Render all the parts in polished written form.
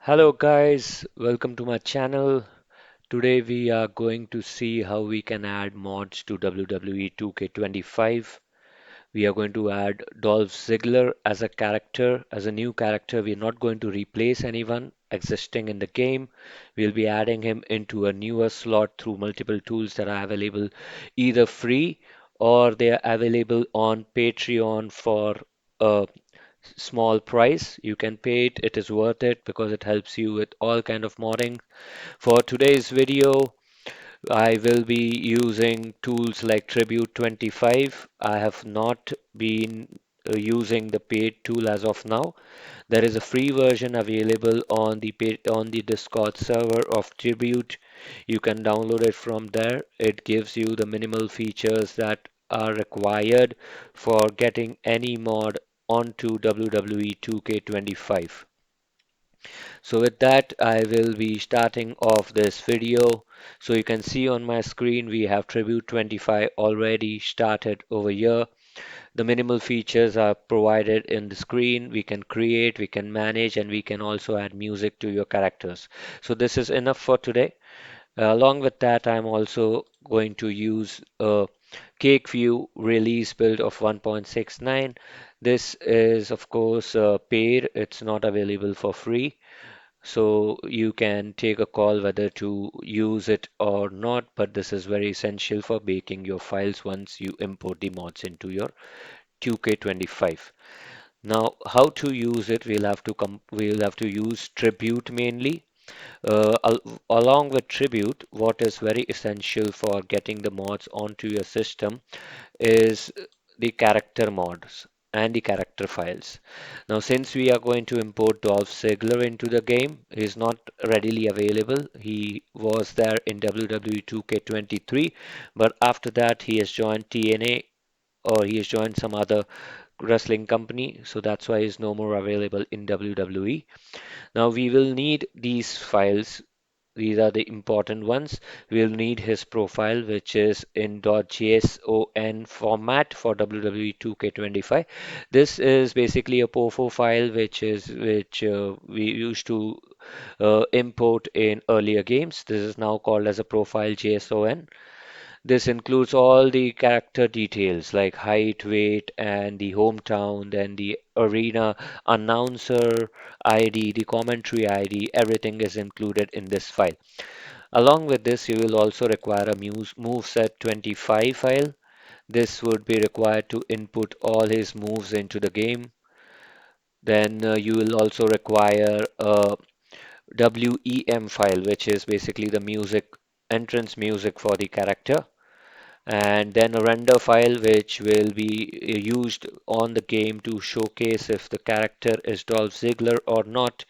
Hello guys, welcome to my channel. Today we are going to see how we can add mods to WWE 2K25. We are going to add Dolph Ziggler as a character, as a new character. We're not going to replace anyone existing in the game. We'll be adding him into a newer slot through multiple tools that are available either free or they are available on Patreon for a small price. You can pay it, it is worth it because it helps you with all kind of modding. For today's video, I will be using tools like Tribute 25. I have not been using the paid tool as of now. There is a free version available on the Discord server of Tribute. You can download it from there. It gives you the minimal features that are required for getting any mod onto WWE 2K25. So with that, I will be starting off this video. So you can see on my screen we have Tribute 25 already started over here. The minimal features are provided in the screen. We can create, we can manage, and we can also add music to your characters. So this is enough for today. Along with that, I'm also going to use a Cakeview release build of 1.69. This is, of course, paid. It's not available for free. So you can take a call whether to use it or not, but this is very essential for baking your files once you import the mods into your 2K25. Now, how to use it? We'll have to use Tribute mainly. Along with Tribute, what is very essential for getting the mods onto your system is the character mods and the character files. Now, since we are going to import Dolph Ziggler into the game, he is not readily available. He was there in WWE 2K23, but after that, he has joined TNA or he has joined some other wrestling company, so that's why he's no more available in WWE. Now we will need these files. These are the important ones. We'll need his profile, which is in .json format for WWE 2K25. This is basically a POFO file, which we used to import in earlier games. This is now called as a profile JSON. This includes all the character details like height, weight, and the hometown, then the arena announcer ID, the commentary ID, everything is included in this file. Along with this, you will also require a MoveSet 25 file. This would be required to input all his moves into the game. Then you will also require a WEM file, which is basically the music, entrance music for the character, and then a render file which will be used on the game to showcase if the character is Dolph Ziggler or not.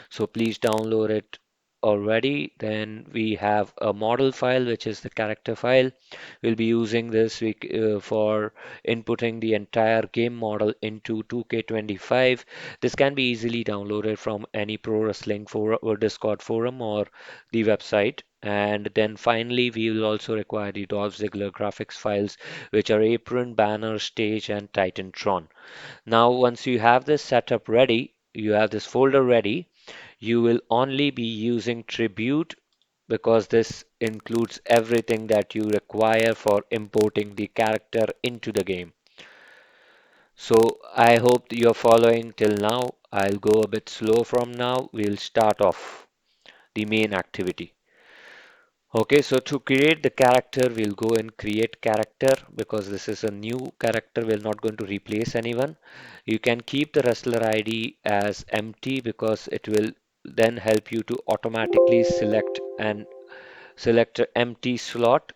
So please download it already. Then we have a model file, which is the character file. We'll be using this week for inputting the entire game model into 2K25. This can be easily downloaded from any pro wrestling forum or Discord forum or the website. And then finally, we will also require the Dolph Ziggler graphics files, which are apron, banner, stage, and Titantron. Now, once you have this setup ready, you have this folder ready, you will only be using Tribute because this includes everything that you require for importing the character into the game. So I hope you're following till now. I'll go a bit slow from now. We'll start off the main activity. Okay, so to create the character, we'll go and create character because this is a new character. We're not going to replace anyone. You can keep the wrestler ID as empty because it will then help you to automatically select an empty slot,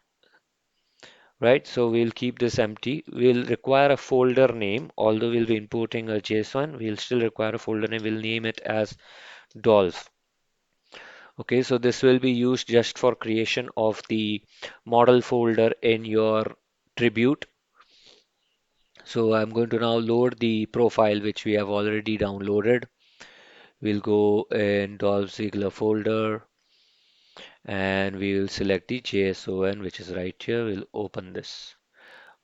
right? So we'll keep this empty. We'll require a folder name, although we'll be importing a JSON, we'll still require a folder name. We'll name it as Dolph. Okay, so this will be used just for creation of the model folder in your tribute. So I'm going to now load the profile which we have already downloaded. We'll go in Dolph Ziggler folder and we will select the JSON which is right here. We'll open this.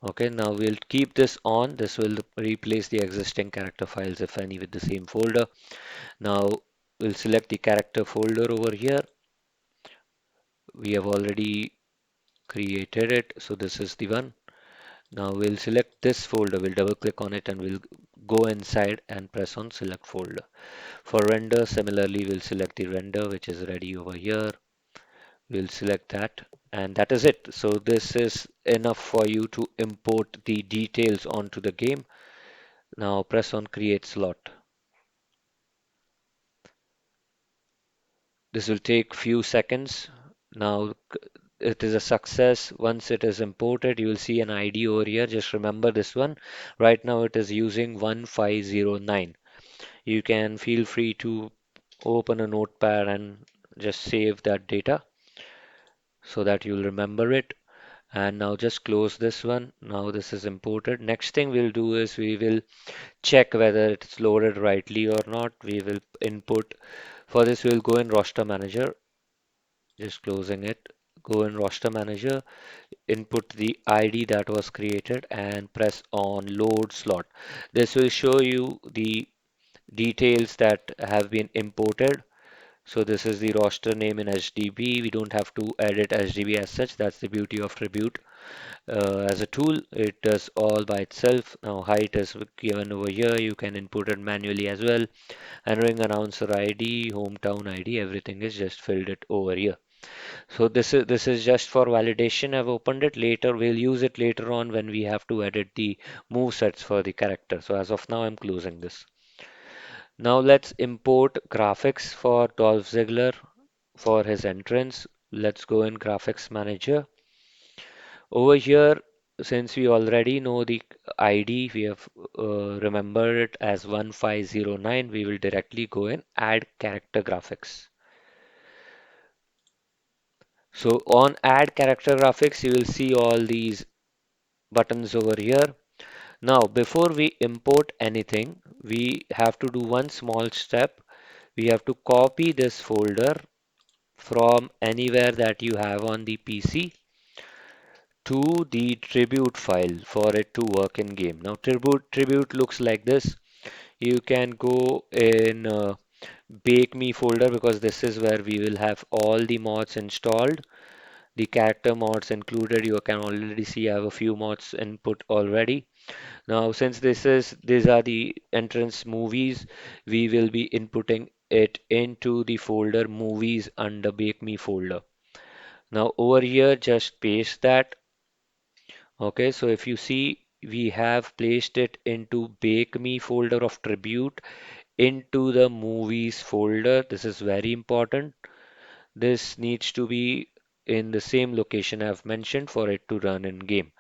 Okay, now we'll keep this on. This will replace the existing character files if any with the same folder. Now we'll select the character folder over here. We have already created it, so this is the one. Now we'll select this folder, we'll double click on it and we'll go inside and press on select folder. For render, similarly, we'll select the render which is ready over here. We'll select that and that is it. So this is enough for you to import the details onto the game. Now press on create slot. This will take few seconds. Now it is a success. Once it is imported, you will see an ID over here. Just remember this one. Right now it is using 1509. You can feel free to open a notepad and just save that data so that you'll remember it. And now just close this one. Now this is imported. Next thing we'll do is we will check whether it's loaded rightly or not. We will input. For this, we'll go in roster manager. Just closing it. Go in roster manager, input the ID that was created and press on load slot. This will show you the details that have been imported. So this is the roster name in HDB. We don't have to edit HDB as such. That's the beauty of Tribute. As a tool, it does all by itself. Now height is given over here. You can input it manually as well. And ring announcer ID, hometown ID, everything is just filled it over here. So this is just for validation. I've opened it later. We'll use it later on when we have to edit the move sets for the character. So as of now, I'm closing this. Now let's import graphics for Dolph Ziggler for his entrance. Let's go in Graphics Manager. Over here, since we already know the ID, we have remembered it as 1509, we will directly go in Add Character Graphics. So on Add Character Graphics, you will see all these buttons over here. Now, before we import anything, we have to do one small step. We have to copy this folder from anywhere that you have on the PC to the tribute file for it to work in game. Now, tribute looks like this. You can go in Bake Me folder because this is where we will have all the mods installed. The character mods included. You can already see I have a few mods input already. Now, since these are the entrance movies, we will be inputting it into the folder movies under Bake Me folder. Now over here, just paste that. Okay, so if you see, we have placed it into Bake Me folder of Tribute into the movies folder. This is very important. This needs to be in the same location I've mentioned for it to run in game.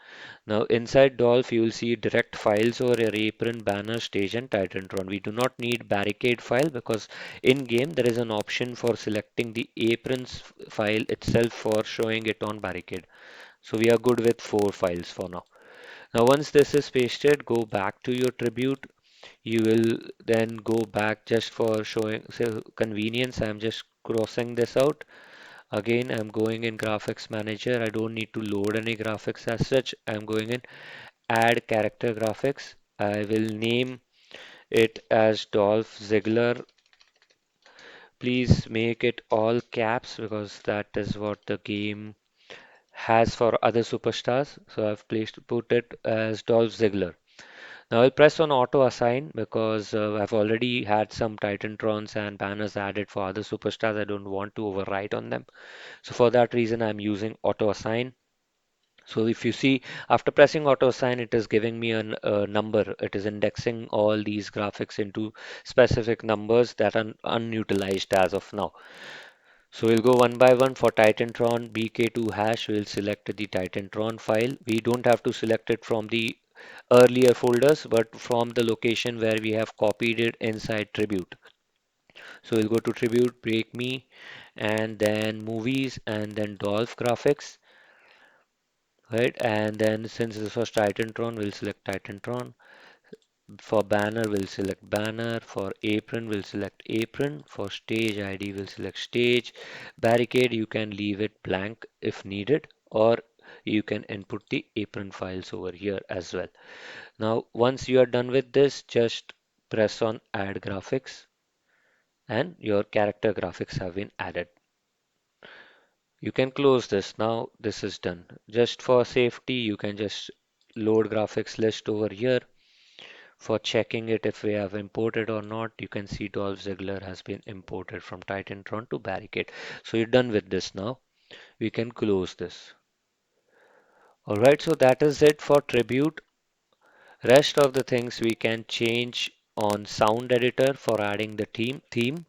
Now inside Dolph you will see direct files or your apron, banner, stage and Titantron. We do not need barricade file because in game there is an option for selecting the aprons file itself for showing it on barricade. So we are good with 4 files for now. Now once this is pasted, go back to your tribute. You will then go back just for showing so convenience. I'm just crossing this out. Again, I'm going in graphics manager. I don't need to load any graphics as such. I'm going in add character graphics. I will name it as Dolph Ziggler. Please make it all caps because that is what the game has for other superstars. So I've put it as Dolph Ziggler. Now I'll press on auto assign because I've already had some Titantrons and banners added for other superstars. I don't want to overwrite on them. So for that reason, I'm using auto assign. So if you see, after pressing auto assign, it is giving me a number. It is indexing all these graphics into specific numbers that are unutilized as of now. So we'll go one by one for Titantron BK2 hash. We'll select the Titantron file. We don't have to select it from the earlier folders, but from the location where we have copied it inside Tribute. So we'll go to Tribute, Break Me, and then Movies, and then Dolph Graphics. Right, and then since this was Titantron, we'll select Titantron. For banner, we'll select banner. For apron, we'll select apron. For stage ID, we'll select stage. Barricade, you can leave it blank if needed, or you can input the apron files over here as well. Now, once you are done with this, just press on add graphics and your character graphics have been added. You can close this now. This is done. Just for safety, you can just load graphics list over here. For checking it if we have imported or not, you can see Dolph Ziggler has been imported from Titantron to Barricade. So you're done with this now. We can close this. Alright, so that is it for Tribute. Rest of the things we can change on Sound Editor for adding the theme,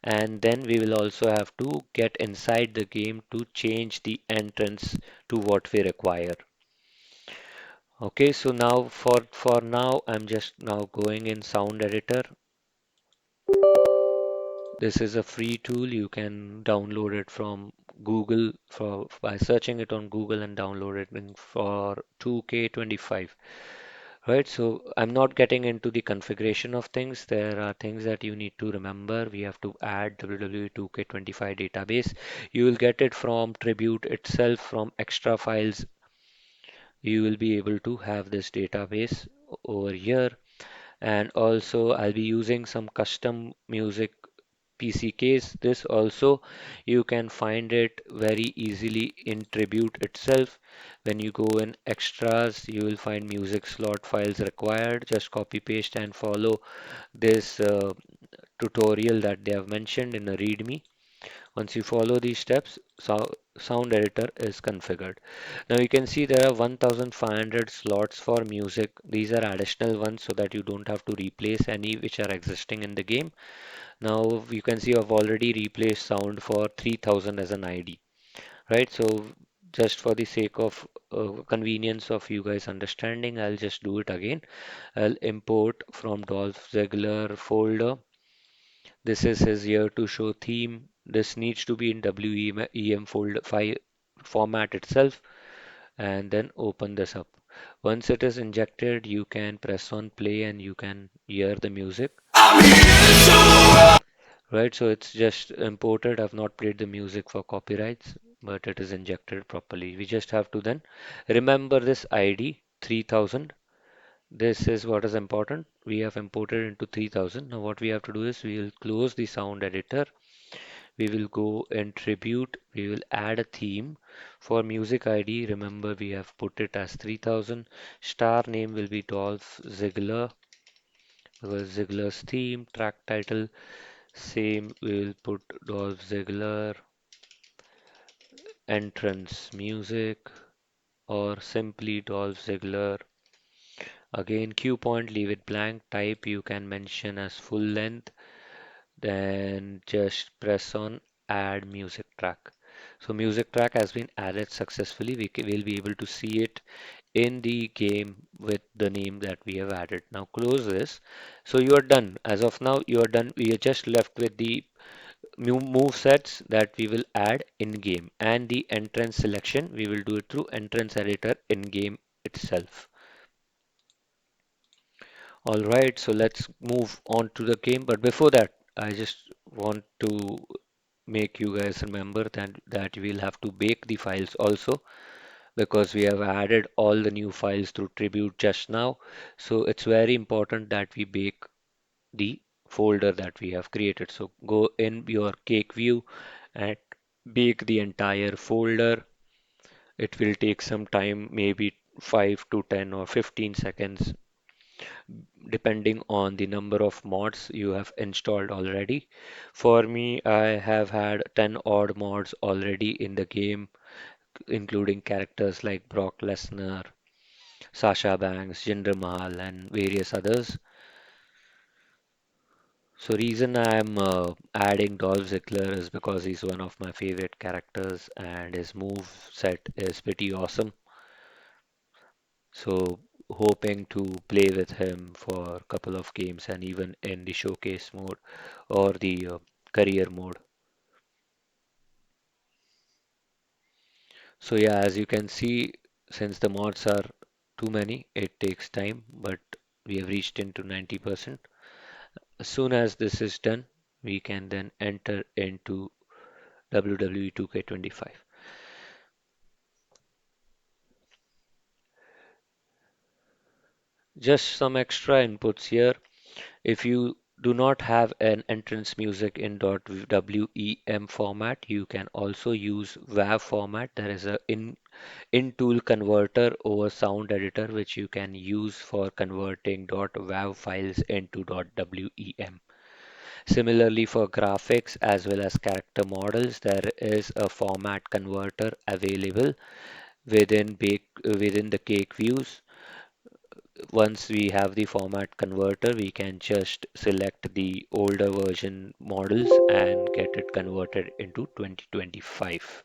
and then we will also have to get inside the game to change the entrance to what we require. Okay, so now for now I'm just now going in Sound Editor. This is a free tool. You can download it from Google for by searching it on Google and download it for 2K25. Right, so I'm not getting into the configuration of things. There are things that you need to remember. We have to add WWE 2K25 database. You will get it from Tribute itself, from extra files. You will be able to have this database over here. And also, I'll be using some custom music PCKs. This also you can find it very easily in Tribute itself. When you go in extras, you will find music slot files required. Just copy paste and follow this tutorial that they have mentioned in a README. Once you follow these steps, sound editor is configured. Now you can see there are 1500 slots for music. These are additional ones so that you don't have to replace any which are existing in the game. Now you can see I've already replaced sound for 3000 as an ID, right? So just for the sake of convenience of you guys understanding, I'll just do it again. I'll import from Dolph Ziggler folder. This is his year to show theme. This needs to be in WEM folder file format itself, and then open this up. Once it is injected, you can press on play and you can hear the music. Right, so it's just imported. I've not played the music for copyrights, but it is injected properly. We just have to then remember this ID 3000. This is what is important. We have imported into 3000. Now what we have to do is we will close the sound editor. We will go and tribute. We will add a theme for music ID. Remember we have put it as 3000. Star name will be Dolph Ziggler. Ziggler's theme. Track title same. We will put Dolph Ziggler. Entrance music or simply Dolph Ziggler. Again, cue point, leave it blank. Type you can mention as full length. Then just press on add music track. So music track has been added successfully. Will be able to see it in the game with the name that we have added. Now close this. So you are done. As of now, you are done. We are just left with the move sets that we will add in game, and the entrance selection we will do it through entrance editor in game itself. All right, so let's move on to the game, but before that I just want to make you guys remember that we'll have to bake the files also, because we have added all the new files through Tribute just now. So it's very important that we bake the folder that we have created. So go in your Cakeview and bake the entire folder. It will take some time, maybe 5 to 10 or 15 seconds, depending on the number of mods you have installed already. For me, I have had 10 odd mods already in the game, including characters like Brock Lesnar, Sasha Banks, Jinder Mahal, and various others. So reason I'm adding Dolph Ziggler is because he's one of my favorite characters and his move set is pretty awesome. So hoping to play with him for a couple of games and even in the showcase mode or the career mode. So yeah, as you can see, since the mods are too many, it takes time, but we have reached into 90%. As soon as this is done, we can then enter into WWE 2K25. Just some extra inputs here. If you do not have an entrance music in .wem format, you can also use WAV format. There is a in-tool converter over sound editor which you can use for converting .wav files into .wem. Similarly, for graphics as well as character models, there is a format converter available within the cake views. Once we have the format converter, we can just select the older version models and get it converted into 2025.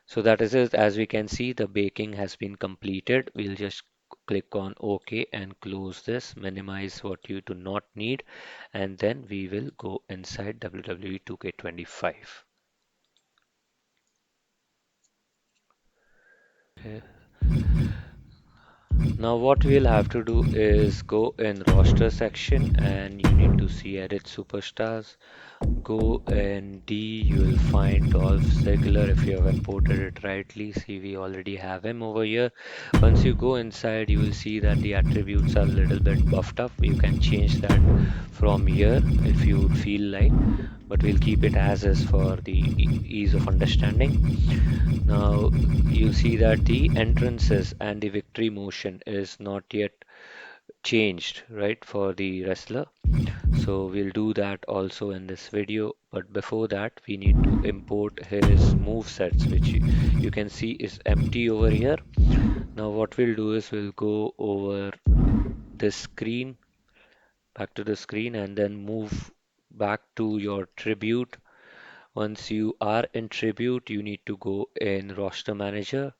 So that is it. As we can see, the baking has been completed. We'll just click on OK and close this, minimize what you do not need, and then we will go inside WWE 2K25. Okay. Now what we'll have to do is go in roster section and you need to see edit superstars. Go in D, you will find Dolph Ziggler if you have imported it rightly. See, we already have him over here. Once you go inside, you will see that the attributes are a little bit buffed up. You can change that from here if you would feel like, but we'll keep it as is for the ease of understanding. Now, you see that the entrances and the victory motion is not yet changed, right, for the wrestler. So we'll do that also in this video. But before that, we need to import his move sets, which you can see is empty over here. Now what we'll do is we'll go over this screen, back to the screen, and then move back to your tribute. Once you are in tribute, you need to go in roster manager.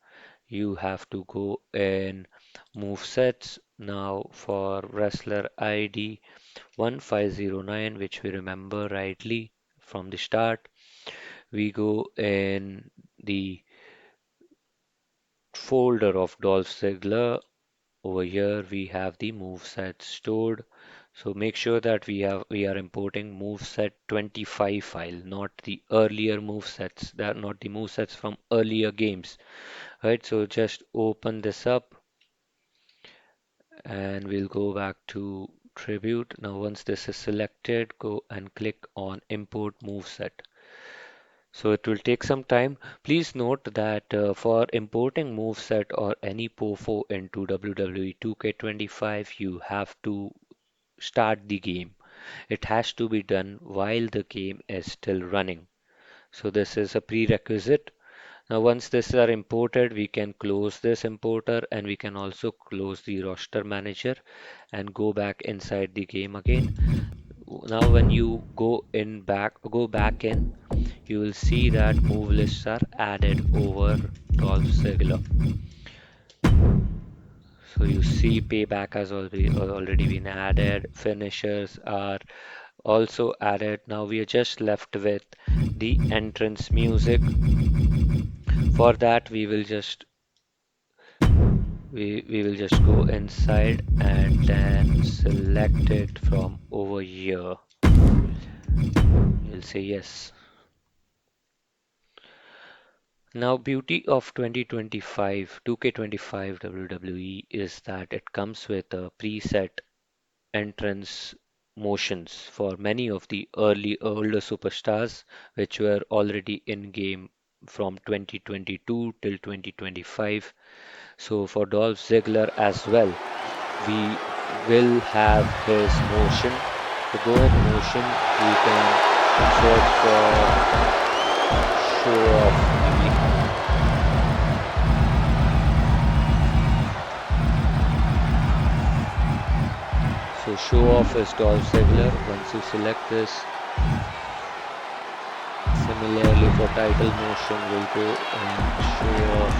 You have to go in move sets. Now for wrestler ID 1509, which we remember rightly from the start, we go in the folder of Dolph Ziggler. Over here we have the moveset stored. So make sure that we are importing moveset 25 file, not the earlier movesets, that not the movesets from earlier games. Right, so just open this up and we'll go back to Tribute. Now once this is selected, go and click on Import Moveset. So it will take some time. Please note that for importing moveset or any POFO into WWE 2K25, you have to start the game. It has to be done while the game is still running. So this is a prerequisite. Now once this are imported, we can close this importer and we can also close the roster manager and go back inside the game again. Now when you go back in, you will see that move lists are added over Dolph Ziggler. So you see payback has already been added, finishers are also added. Now we are just left with the entrance music. For that we will just go inside and then select it from over here. You'll say yes. Now, beauty of 2025 2K25 WWE is that it comes with a preset entrance motions for many of the older superstars which were already in game from 2022 till 2025. So for Dolph Ziggler as well, we will have his motion. To go in motion, we can search for show off maybe. So show off is Dolph Ziggler. Once you select this, similarly for title motion, we'll go and show off.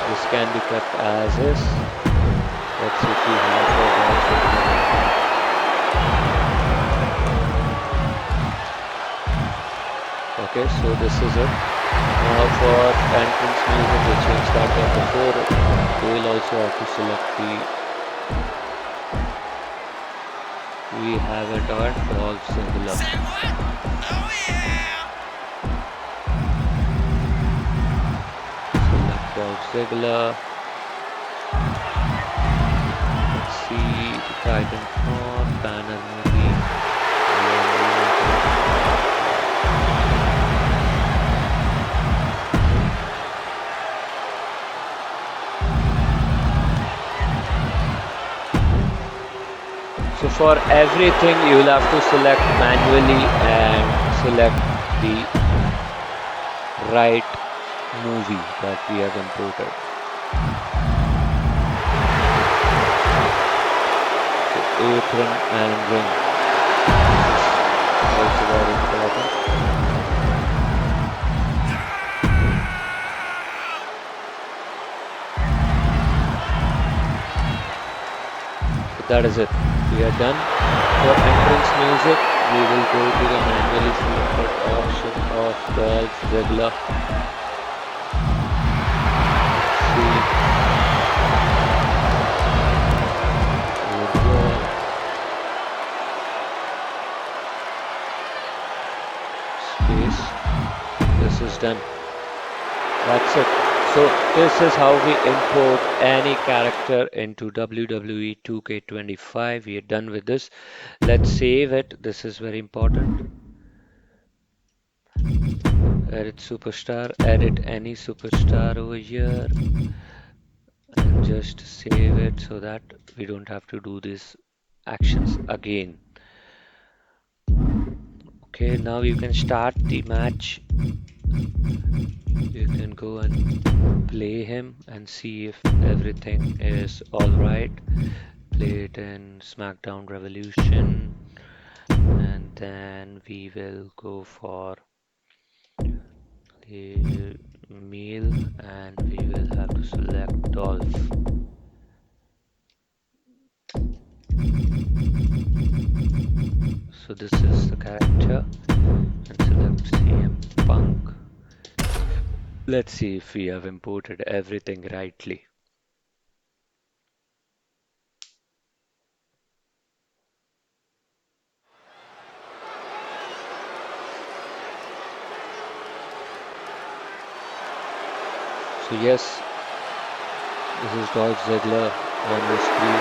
This can be kept as is. Let's see if we have for Dolph Ziggler. Okay, so this is it. Now for entrance music, we changed that one before. We will also have to select we have it on Dolph Ziggler. Select Dolph Ziggler. Let's see the Titanfall banner movie. So for everything you will have to select manually and select the right movie that we have imported. So apron and ring. This is also very important. So that is it. We are done. For entrance music, we will go to the manually selected option of Dolph Ziggler. See. Space. This is done. That's it. So this is how we import any character into WWE 2K25. We are done with this. Let's save it. This is very important. Edit superstar. Edit any superstar over here. And just save it so that we don't have to do these actions again. Okay, now you can start the match. You can go and play him and see if everything is all right. Play it in SmackDown Revolution, and then we will go for the meal, and we will have to select Dolph. So this is the character, and select CM Punk. Let's see if we have imported everything rightly. So yes, this is Dolph Ziggler on the screen.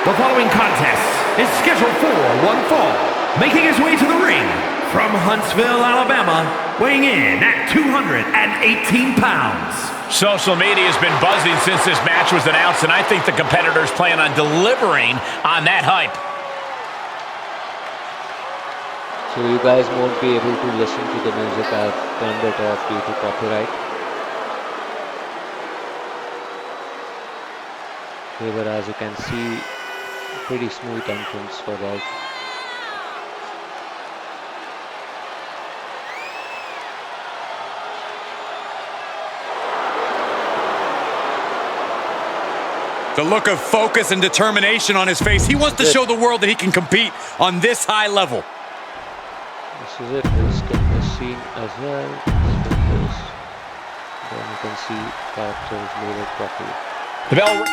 The following contest is scheduled for one fall, making his way to the ring from Huntsville, Alabama, weighing in at 218 pounds. Social media has been buzzing since this match was announced, and I think the competitors plan on delivering on that hype. So you guys won't be able to listen to the music. I've turned it off due to copyright. Okay, but as you can see, pretty smooth entrance for Dolph. The look of focus and determination on his face. He wants to show the world that he can compete on this high level. This is it. We'll skip this scene as well. Skip this. Then you can see characters loaded properly. The bell.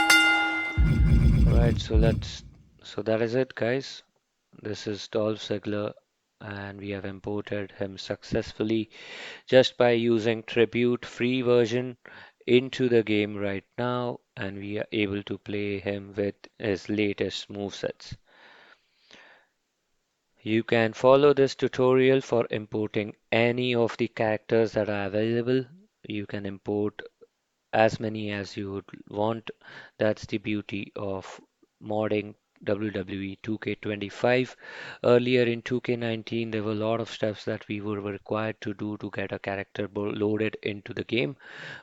Alright, so that is it, guys. This is Dolph Ziggler, and we have imported him successfully just by using Tribute free version into the game right now, and we are able to play him with his latest movesets. You can follow this tutorial for importing any of the characters that are available. You can import as many as you would want. That's the beauty of modding WWE 2K25. Earlier in 2K19, there were a lot of steps that we were required to do to get a character loaded into the game.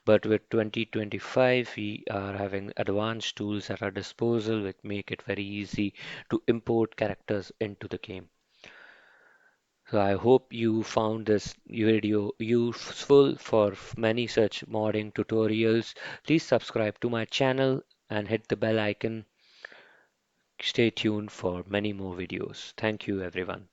But with 2025, we are having advanced tools at our disposal which make it very easy to import characters into the game. So I hope you found this video useful for many such modding tutorials. Please subscribe to my channel and hit the bell icon. Stay tuned for many more videos. Thank you everyone.